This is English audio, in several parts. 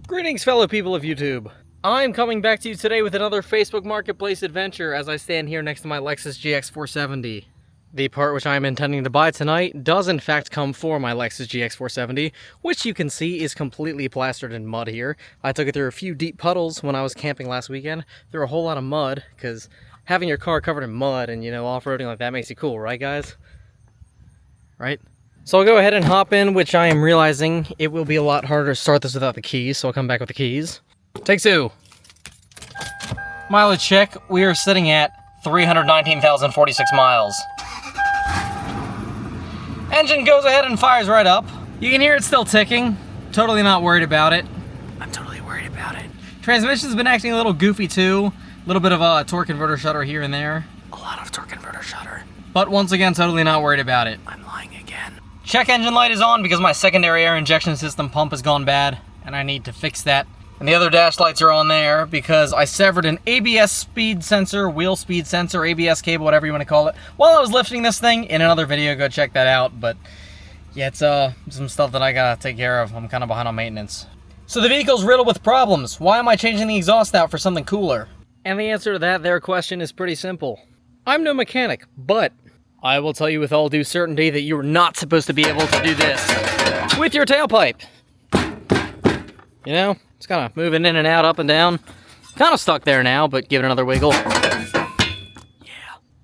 Greetings, fellow people of YouTube. I'm coming back to you today with another Facebook Marketplace adventure as I stand here next to my Lexus GX470. The part which I am intending to buy tonight does in fact come for my Lexus GX470, which you can see is completely plastered in mud here. I took it through a few deep puddles when I was camping last weekend, through a whole lot of mud, because having your car covered in mud and, you know, off-roading like that makes you cool, right guys? Right? So I'll go ahead and hop in, which I am realizing it will be a lot harder to start this without the keys, so I'll come back with the keys. Take two. Mileage check, we are sitting at 319,046 miles. Engine goes ahead and fires right up. You can hear it still ticking. Totally not worried about it. I'm totally worried about it. Transmission's been acting a little goofy too. A little bit of a torque converter shudder here and there. A lot of torque converter shudder. But once again, totally not worried about it. I'm lying again. Check engine light is on because my secondary air injection system pump has gone bad, and I need to fix that. And the other dash lights are on there because I severed an ABS speed sensor, wheel speed sensor, ABS cable, whatever you want to call it, while I was lifting this thing in another video. Go check that out. But yeah, it's some stuff that I gotta take care of. I'm kind of behind on maintenance. So the vehicle's riddled with problems. Why am I changing the exhaust out for something cooler? And the answer to that there question is pretty simple. I'm no mechanic, but I will tell you with all due certainty that you're not supposed to be able to do this with your tailpipe. You know? It's kind of moving in and out, up and down. Kind of stuck there now, but give it another wiggle. Yeah.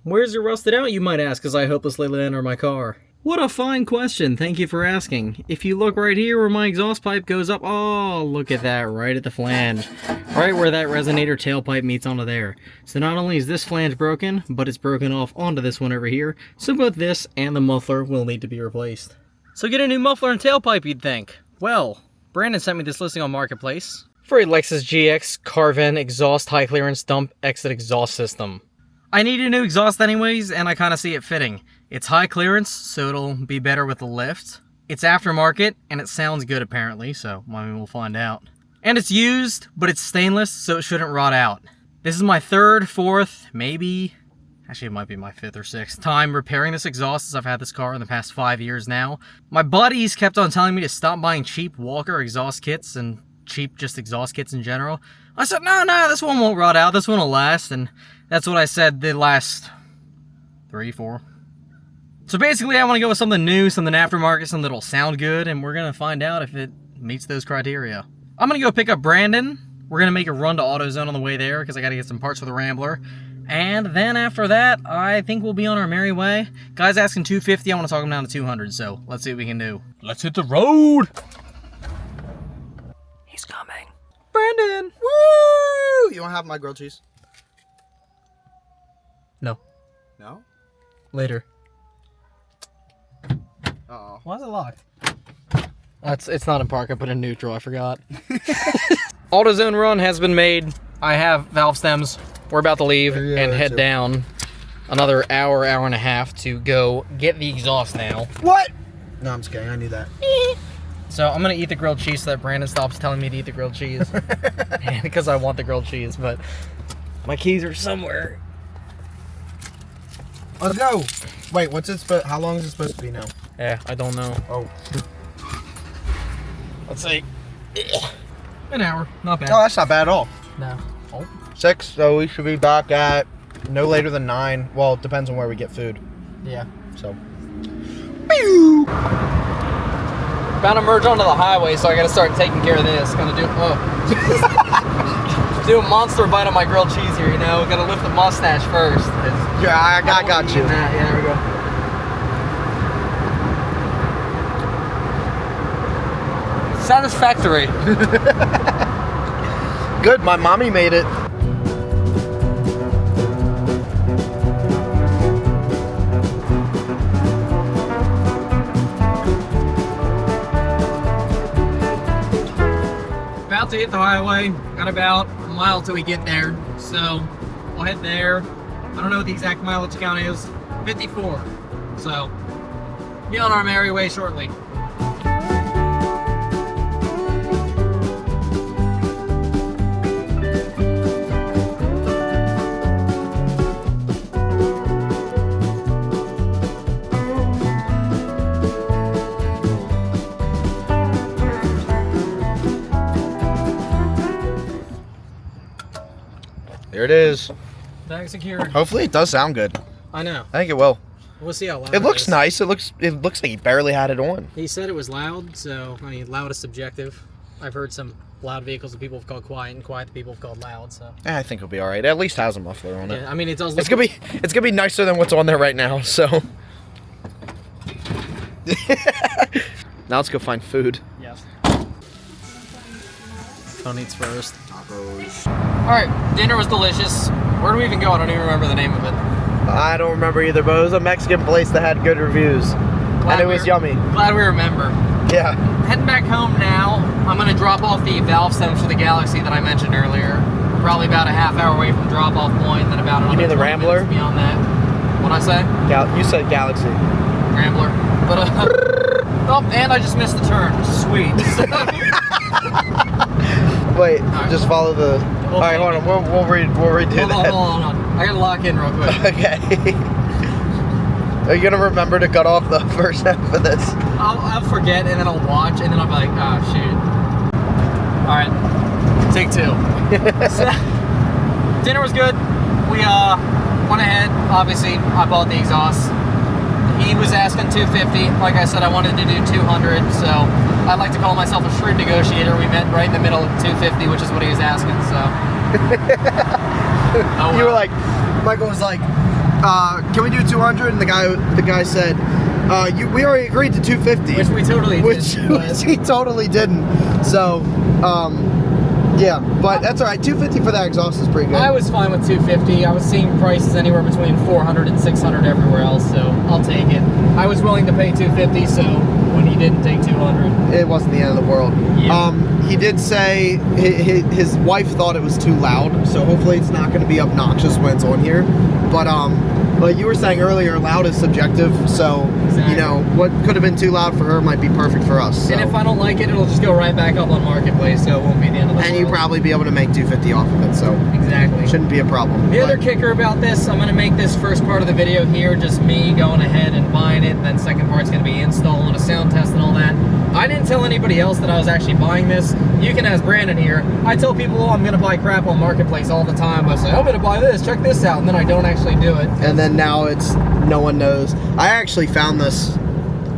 Where's it rusted out, you might ask, as I hopelessly enter my car? What a fine question. Thank you for asking. If you look right here where my exhaust pipe goes up, oh, look at that, right at the flange. Right where that resonator tailpipe meets onto there. So not only is this flange broken, but it's broken off onto this one over here. So both this and the muffler will need to be replaced. So get a new muffler and tailpipe, you'd think. Well, Brandon sent me this listing on Marketplace for a Lexus GX Carven exhaust high clearance dump exit exhaust system. I need a new exhaust anyways, and I kind of see it fitting. It's high clearance, so it'll be better with the lift. It's aftermarket, and it sounds good apparently, so I mean, we'll find out. And it's used, but it's stainless, so it shouldn't rot out. This is my third, fourth, maybe, actually it might be my fifth or sixth time repairing this exhaust as I've had this car in the past 5 years now. My buddies kept on telling me to stop buying cheap Walker exhaust kits and cheap just exhaust kits in general. I said, no, this one won't rot out, this one will last, and that's what I said the last 3, 4. So basically I want to go with something new, something aftermarket, something that'll sound good, and we're going to find out if it meets those criteria. I'm going to go pick up Brandon. We're going to make a run to AutoZone on the way there because I got to get some parts for the Rambler. And then after that, I think we'll be on our merry way. Guy's asking $250, I want to talk him down to $200, so let's see what we can do. Let's hit the road! He's coming. Brandon! Woo! You want to have my grilled cheese? No. No? Later. Uh-oh. Why is it locked? It's not in park, I put it in neutral, I forgot. AutoZone run has been made. I have valve stems. We're about to leave and head down another hour and a half to go get the exhaust now. What? No, I'm just kidding. I knew that. So I'm going to eat the grilled cheese so that Brandon stops telling me to eat the grilled cheese. Because I want the grilled cheese, but my keys are somewhere. Let's go. Wait, how long is it supposed to be now? Yeah, I don't know. Oh. Let's see. An hour. Not bad. Oh, that's not bad at all. No. Oh. 6, so we should be back at no later than 9. Well, it depends on where we get food. Yeah. So. About to merge onto the highway, so I gotta start taking care of this. Gonna do do a monster bite on my grilled cheese here, you know? Gotta lift the mustache first. Yeah, I got you. Yeah, there we go. Satisfactory. Good, my mommy made it. About to hit the highway. Got about a mile till we get there. So we'll head there. I don't know what the exact mileage count is. 54. So be on our merry way shortly. There it is. Tag secured. Hopefully it does sound good. I know. I think it will. We'll see how loud It looks is. nice. It looks like he barely had it on. He said it was loud, so I mean, loud is subjective. I've heard some loud vehicles that people have called quiet, and quiet that people have called loud. So I think it'll be all right. It at least has a muffler on it. yeah, I mean, it does. It's gonna be nicer than what's on there right now. So now let's go find food. Yes. Tony eats first. Tacos. All right, dinner was delicious. Where do we even go? I don't even remember the name of it. I don't remember either, but it was a Mexican place that had good reviews, and it was yummy. Glad we remember. Yeah. Heading back home now. I'm gonna drop off the valve stems for the Galaxy that I mentioned earlier. We're probably about a half hour away from drop-off point, then about another mean the 20 Rambler? minutes beyond that. What'd I say? You said Galaxy. Rambler. But oh, and I just missed the turn. Sweet. Wait, right. just follow the. All right, hold on. We'll redo that. Hold on. I gotta lock in real quick. Okay. Are you gonna remember to cut off the first half of this? I'll forget, and then I'll watch, and then I'll be like, oh shoot. All right, take two. So, dinner was good. We went ahead. Obviously, I bought the exhaust. He was asking 250. Like I said, I wanted to do 200. So I like to call myself a shrewd negotiator. We met right in the middle of 250, which is what he was asking. So oh, well. You were like, Michael was like, can we do 200? And the guy said, we already agreed to 250. Which we totally did. Which he totally didn't. So, yeah, but that's all right. 250 for that exhaust is pretty good. I was fine with 250. I was seeing prices anywhere between 400 and 600 everywhere else, so I'll take it. I was willing to pay 250, so when he didn't take 200, it wasn't the end of the world. Yeah. He did say his wife thought it was too loud, so hopefully it's not going to be obnoxious when it's on here. But like you were saying earlier, loud is subjective, so exactly. You know what could have been too loud for her might be perfect for us. So. And if I don't like it, it'll just go right back up on Marketplace, so it won't be the end of the world. And you probably be able to make 250 off of it, so exactly shouldn't be a problem. The other kicker about this, I'm going to make this first part of the video here just me going ahead and buying it, and then second part's going to be installing a sound test and all that. I didn't tell anybody else that I was actually buying this. You can ask Brandon here. I tell people, oh, I'm going to buy crap on Marketplace all the time. I say, I'm going to buy this, check this out, and then I don't actually do it. And then now it's, no one knows. I actually found this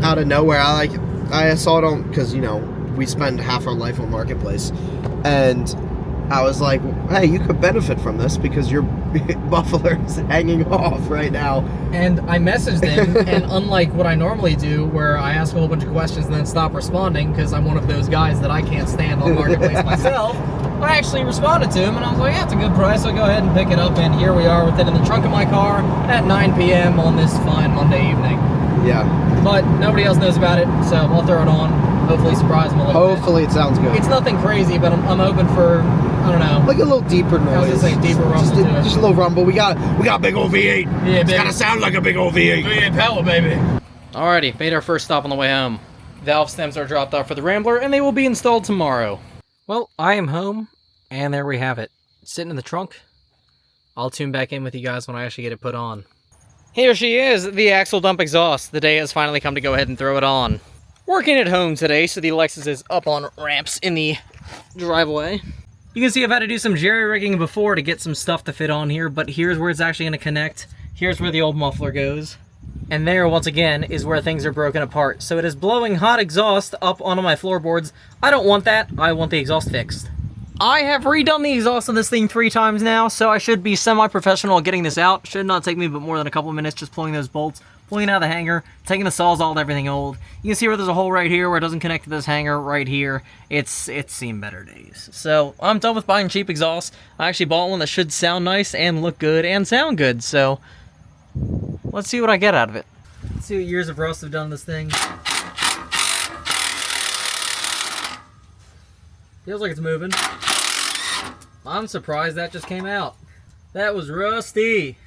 out of nowhere. I saw it on, because, you know, we spend half our life on Marketplace. And I was like, hey, you could benefit from this because your muffler is hanging off right now. And I messaged him, and unlike what I normally do, where I ask a whole bunch of questions and then stop responding, because I'm one of those guys that I can't stand on Marketplace myself, I actually responded to him, and I was like, yeah, it's a good price, so go ahead and pick it up, and here we are with it in the trunk of my car at 9 p.m. on this fine Monday evening. Yeah. But nobody else knows about it, so I'll throw it on. Hopefully surprise them a little bit. Hopefully it sounds good. It's nothing crazy, but I'm hoping for, I don't know. Like a little deeper noise. I was gonna say deeper rumble to it. Just a little rumble. We got a big old V8. Yeah, it's baby. gotta sound like a big old V8. V8 power, baby. Alrighty, made our first stop on the way home. Valve stems are dropped off for the Rambler, and they will be installed tomorrow. Well, I am home, and there we have it. Sitting in the trunk. I'll tune back in with you guys when I actually get it put on. Here she is, the axle dump exhaust. The day has finally come to go ahead and throw it on. Working at home today, so the Lexus is up on ramps in the driveway. You can see I've had to do some jerry-rigging before to get some stuff to fit on here, but here's where it's actually going to connect. Here's where the old muffler goes. And there, once again, is where things are broken apart. So it is blowing hot exhaust up onto my floorboards. I don't want that. I want the exhaust fixed. I have redone the exhaust on this thing 3 times now, so I should be semi-professional at getting this out. Should not take me but more than a couple of minutes just pulling those bolts, pulling it out of the hanger, taking the Sawzall, everything old. You can see where there's a hole right here where it doesn't connect to this hanger right here. It's seen better days. So I'm done with buying cheap exhaust. I actually bought one that should sound nice and look good and sound good. So let's see what I get out of it. Let's see what years of rust have done to this thing. Feels like it's moving. I'm surprised that just came out. That was rusty.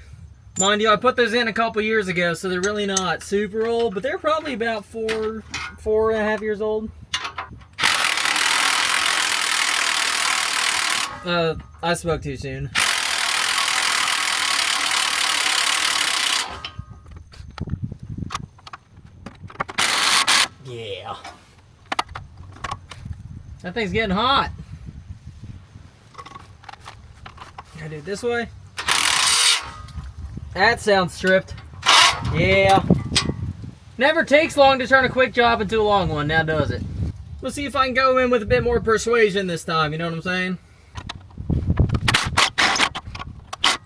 Mind you, I put those in a couple years ago, so they're really not super old, but they're probably about 4.5 years old. I spoke too soon. Yeah. That thing's getting hot. I do it this way. That sounds stripped. Yeah. Never takes long to turn a quick job into a long one, now does it? We'll see if I can go in with a bit more persuasion this time, you know what I'm saying?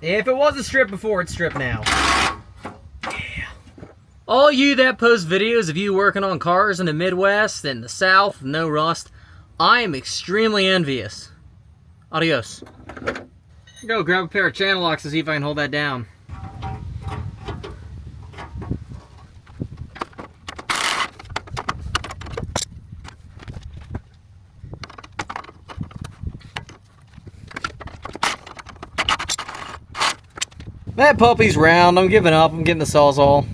If it wasn't stripped before, it's stripped now. Yeah. All you that post videos of you working on cars in the Midwest and the South, no rust, I am extremely envious. Adios. Go grab a pair of channel locks to see if I can hold that down. That puppy's round. I'm giving up. I'm getting the Sawzall.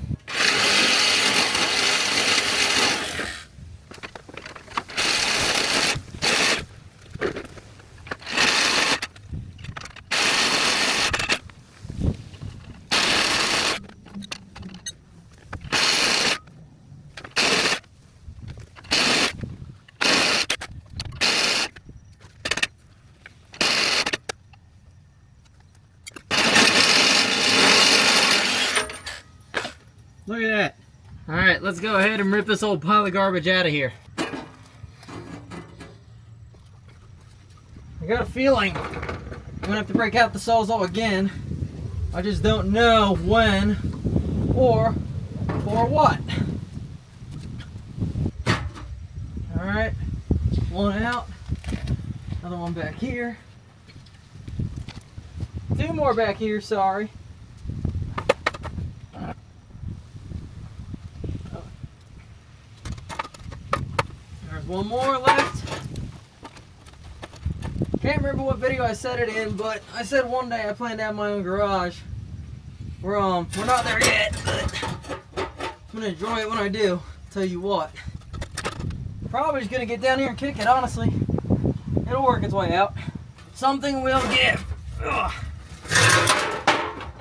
Look at that. Alright, let's go ahead and rip this old pile of garbage out of here. I got a feeling I'm gonna have to break out the Sawzall again. I just don't know when or for what. Alright, one out. Another one back here. Two more back here, sorry. One more left. Can't remember what video I said it in, but I said one day I plan to have my own garage. We're not there yet, but I'm gonna enjoy it when I do. Tell you what. Probably just gonna get down here and kick it, honestly. It'll work its way out. Something will give. Ugh.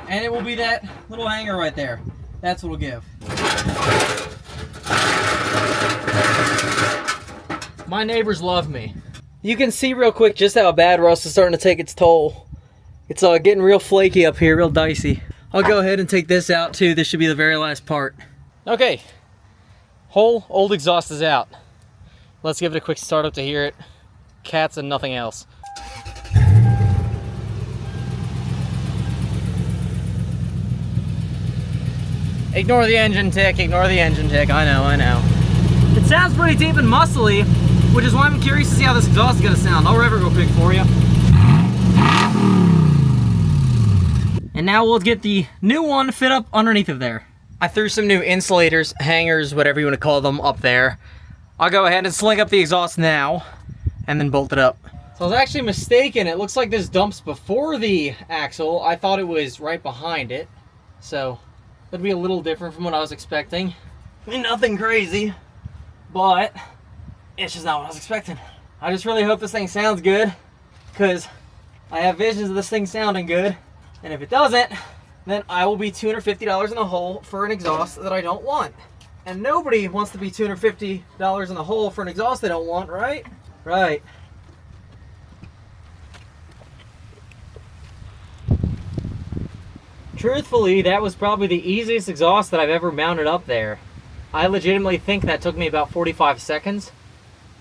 And it will be that little hanger right there. That's what'll give. My neighbors love me. You can see real quick just how bad rust is starting to take its toll. It's getting real flaky up here, real dicey. I'll go ahead and take this out too. This should be the very last part. Okay, whole old exhaust is out. Let's give it a quick startup to hear it. Cats and nothing else. Ignore the engine tick, ignore the engine tick. I know. It sounds pretty deep and muscly, which is why I'm curious to see how this exhaust is going to sound. I'll rev it real quick for you. And now we'll get the new one fit up underneath of there. I threw some new insulators, hangers, whatever you want to call them, up there. I'll go ahead and sling up the exhaust now, and then bolt it up. So I was actually mistaken. It looks like this dumps before the axle. I thought it was right behind it. So that'd be a little different from what I was expecting. I mean, nothing crazy, but it's just not what I was expecting. I just really hope this thing sounds good, because I have visions of this thing sounding good, and if it doesn't, then I will be $250 in the hole for an exhaust that I don't want. And nobody wants to be $250 in the hole for an exhaust they don't want, right? Right. Truthfully, that was probably the easiest exhaust that I've ever mounted up there. I legitimately think that took me about 45 seconds.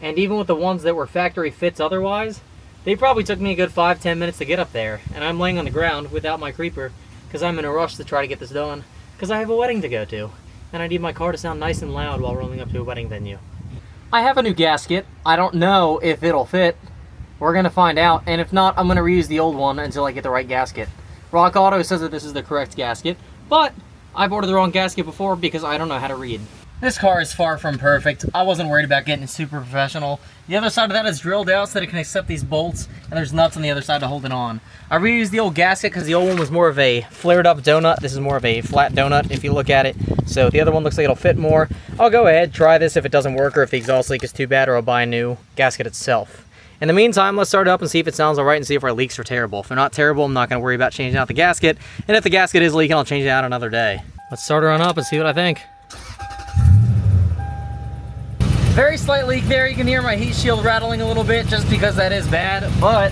And even with the ones that were factory fits otherwise, they probably took me a good 5-10 minutes to get up there. And I'm laying on the ground without my creeper, because I'm in a rush to try to get this done, because I have a wedding to go to. And I need my car to sound nice and loud while rolling up to a wedding venue. I have a new gasket. I don't know if it'll fit. We're going to find out. And if not, I'm going to reuse the old one until I get the right gasket. Rock Auto says that this is the correct gasket, but I've ordered the wrong gasket before because I don't know how to read. This car is far from perfect. I wasn't worried about getting it super professional. The other side of that is drilled out so that it can accept these bolts, and there's nuts on the other side to hold it on. I reused the old gasket because the old one was more of a flared up donut. This is more of a flat donut if you look at it. So the other one looks like it'll fit more. I'll go ahead, try this if it doesn't work or if the exhaust leak is too bad, or I'll buy a new gasket itself. In the meantime, let's start it up and see if it sounds alright and see if our leaks are terrible. If they're not terrible, I'm not going to worry about changing out the gasket. And if the gasket is leaking, I'll change it out another day. Let's start her on up and see what I think. Very slight leak there. You can hear my heat shield rattling a little bit just because that is bad, but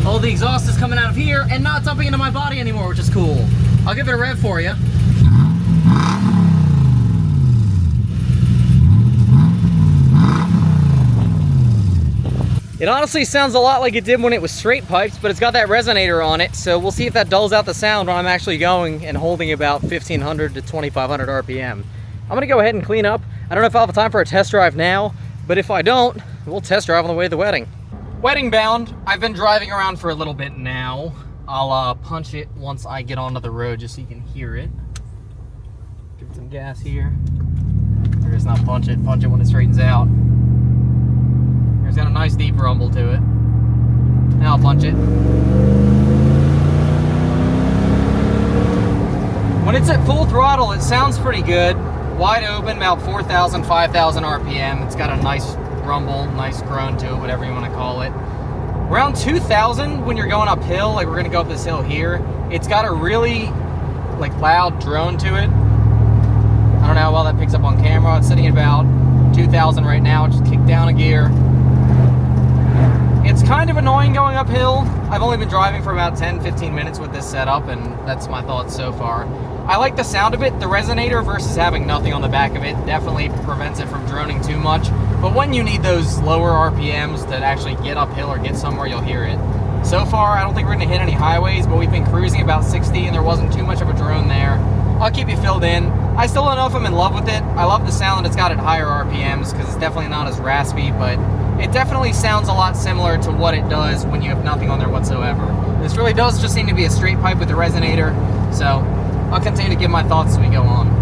All the exhaust is coming out of here and not dumping into my body anymore, which is cool. I'll give it a rev for you. It honestly sounds a lot like it did when it was straight piped, but it's got that resonator on it, so we'll see if that dulls out the sound when I'm actually going and holding about 1500 to 2500 RPM. I'm gonna go ahead and clean up. I don't know if I'll have time for a test drive now, but if I don't, we'll test drive on the way to the wedding. Wedding bound. I've been driving around for a little bit now. I'll punch it once I get onto the road just so you can hear it. Give it some gas here. Or just not punch it when it straightens out. It's got a nice deep rumble to it. Now I'll punch it. When it's at full throttle, it sounds pretty good. Wide open, about 4,000, 5,000 RPM. It's got a nice rumble, nice groan to it, whatever you want to call it. Around 2,000 when you're going uphill, like we're gonna go up this hill here, it's got a really loud drone to it. I don't know how well that picks up on camera. It's sitting at about 2,000 right now. Just kick down a gear. It's kind of annoying going uphill. I've only been driving for about 10-15 minutes with this setup, and that's my thoughts so far. I like the sound of it. The resonator versus having nothing on the back of it definitely prevents it from droning too much. But when you need those lower RPMs to actually get uphill or get somewhere, you'll hear it. So far, I don't think we're gonna hit any highways, but we've been cruising about 60 and there wasn't too much of a drone there. I'll keep you filled in. I still don't know if I'm in love with it. I love the sound that it's got at higher RPMs because it's definitely not as raspy, but it definitely sounds a lot similar to what it does when you have nothing on there whatsoever. This really does just seem to be a straight pipe with a resonator, so I'll continue to give my thoughts as we go on.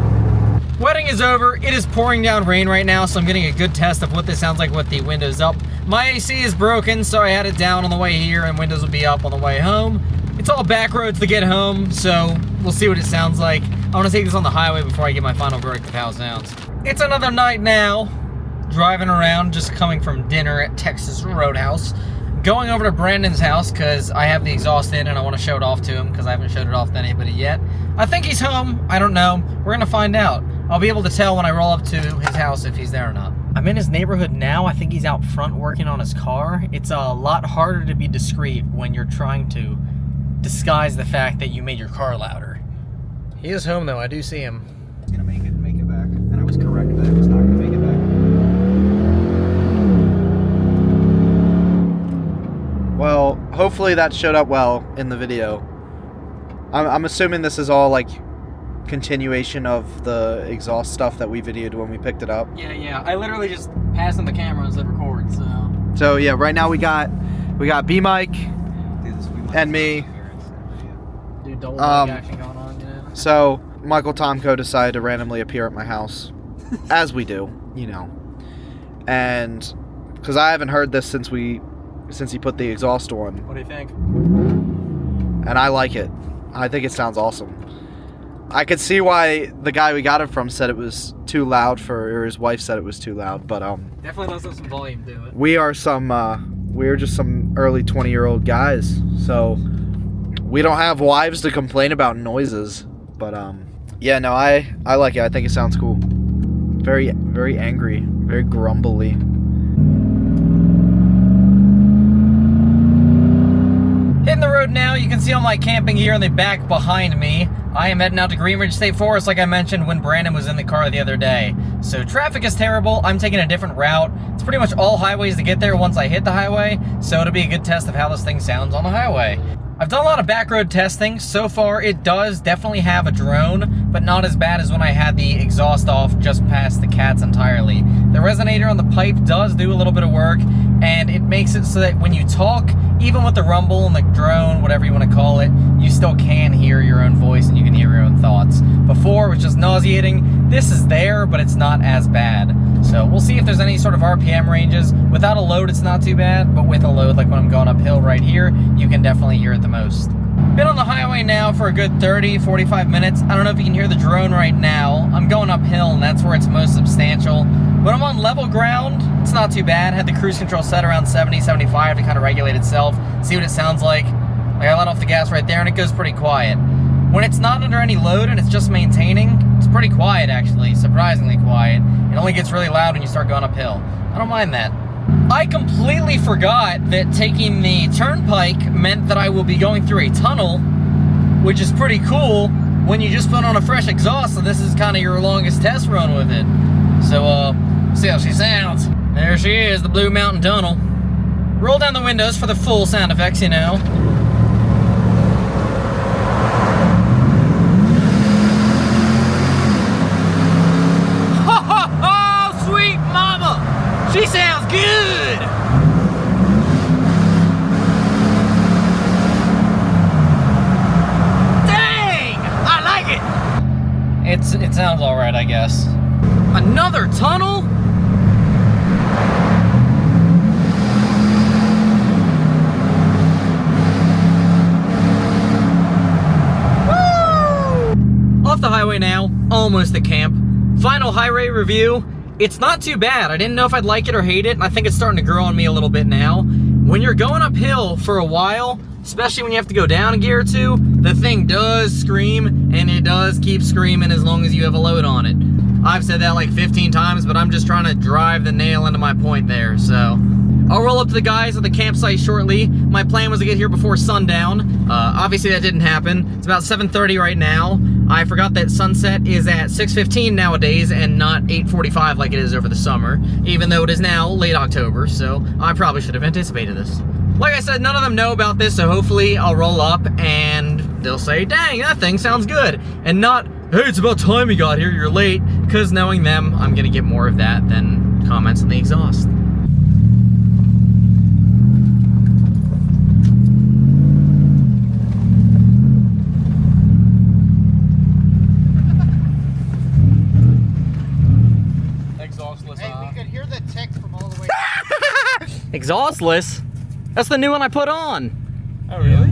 Wedding is over. It is pouring down rain right now, so I'm getting a good test of what this sounds like with the windows up. My AC is broken, so I had it down on the way here, and windows will be up on the way home. It's all back roads to get home, so we'll see what it sounds like. I want to take this on the highway before I get my final verdict of how it sounds. It's another night now. Driving around, just coming from dinner at Texas Roadhouse. Going over to Brandon's house because I have the exhaust in and I want to show it off to him because I haven't showed it off to anybody yet. I think he's home. I don't know. We're going to find out. I'll be able to tell when I roll up to his house if he's there or not. I'm in his neighborhood now. I think he's out front working on his car. It's a lot harder to be discreet when you're trying to disguise the fact that you made your car louder. He is home though. I do see him. It's gonna make it back, and I was correct that it was not gonna make it back. Well, hopefully that showed up well in the video. I'm assuming this is all like continuation of the exhaust stuff that we videoed when we picked it up. Yeah. I literally just passed him the camera and said record, so. So yeah, right now we got B Mike and me. Dude, double mic action going on, you know? So Michael Tomko decided to randomly appear at my house, as we do, you know, and because I haven't heard this since he put the exhaust on. What do you think? And I like it. I think it sounds awesome. I could see why the guy we got it from said it was too loud or his wife said it was too loud, but definitely does have some volume to it. we're just some early 20-year-old guys, so we don't have wives to complain about noises, but yeah, no, I like it. I think it sounds cool. Very, very angry, very grumbly. Hitting the road now, you can see all my camping gear in the back behind me. I am heading out to Green Ridge State Forest like I mentioned when Brandon was in the car the other day. So traffic is terrible. I'm taking a different route. It's pretty much all highways to get there once I hit the highway, so it'll be a good test of how this thing sounds on the highway. I've done a lot of back road testing. So far, it does definitely have a drone, but not as bad as when I had the exhaust off just past the cats entirely. The resonator on the pipe does do a little bit of work, and it makes it so that when you talk, even with the rumble and the drone, whatever you want to call it, you still can hear your own voice and you can hear your own thoughts. Before, it was just nauseating. This is there, but it's not as bad. So we'll see if there's any sort of RPM ranges. Without a load, it's not too bad, but with a load, like when I'm going uphill right here, you can definitely hear it the most. Been on the highway now for a good 30, 45 minutes. I don't know if you can hear the drone right now. I'm going uphill, and that's where it's most substantial. When I'm on level ground, it's not too bad. Had the cruise control set around 70, 75 to kind of regulate itself, see what it sounds like. Like I let off the gas right there, and it goes pretty quiet. When it's not under any load and it's just maintaining, it's pretty quiet actually, surprisingly quiet. It only gets really loud when you start going uphill. I don't mind that. I completely forgot that taking the turnpike meant that I will be going through a tunnel, which is pretty cool when you just put on a fresh exhaust, so this is kind of your longest test run with it. So, see how she sounds. There she is, the Blue Mountain Tunnel. Roll down the windows for the full sound effects, you know. Oh, sweet mama! She sounds good! Dang! I like it! It sounds alright, I guess. Another tunnel? Woo! Off the highway now, almost at camp. Final highway review. It's not too bad. I didn't know if I'd like it or hate it, and I think it's starting to grow on me a little bit now. When you're going uphill for a while, especially when you have to go down a gear or two, the thing does scream, and it does keep screaming as long as you have a load on it. I've said that like 15 times, but I'm just trying to drive the nail into my point there, so. I'll roll up to the guys at the campsite shortly. My plan was to get here before sundown. Obviously that didn't happen. It's about 7:30 right now. I forgot that sunset is at 6:15 nowadays and not 8:45 like it is over the summer, even though it is now late October, so I probably should have anticipated this. Like I said, none of them know about this, so hopefully I'll roll up and they'll say, dang, that thing sounds good, and not, hey, it's about time you got here, you're late, because knowing them, I'm gonna get more of that than comments on the exhaust. Exhaustless? That's the new one I put on. Oh, really?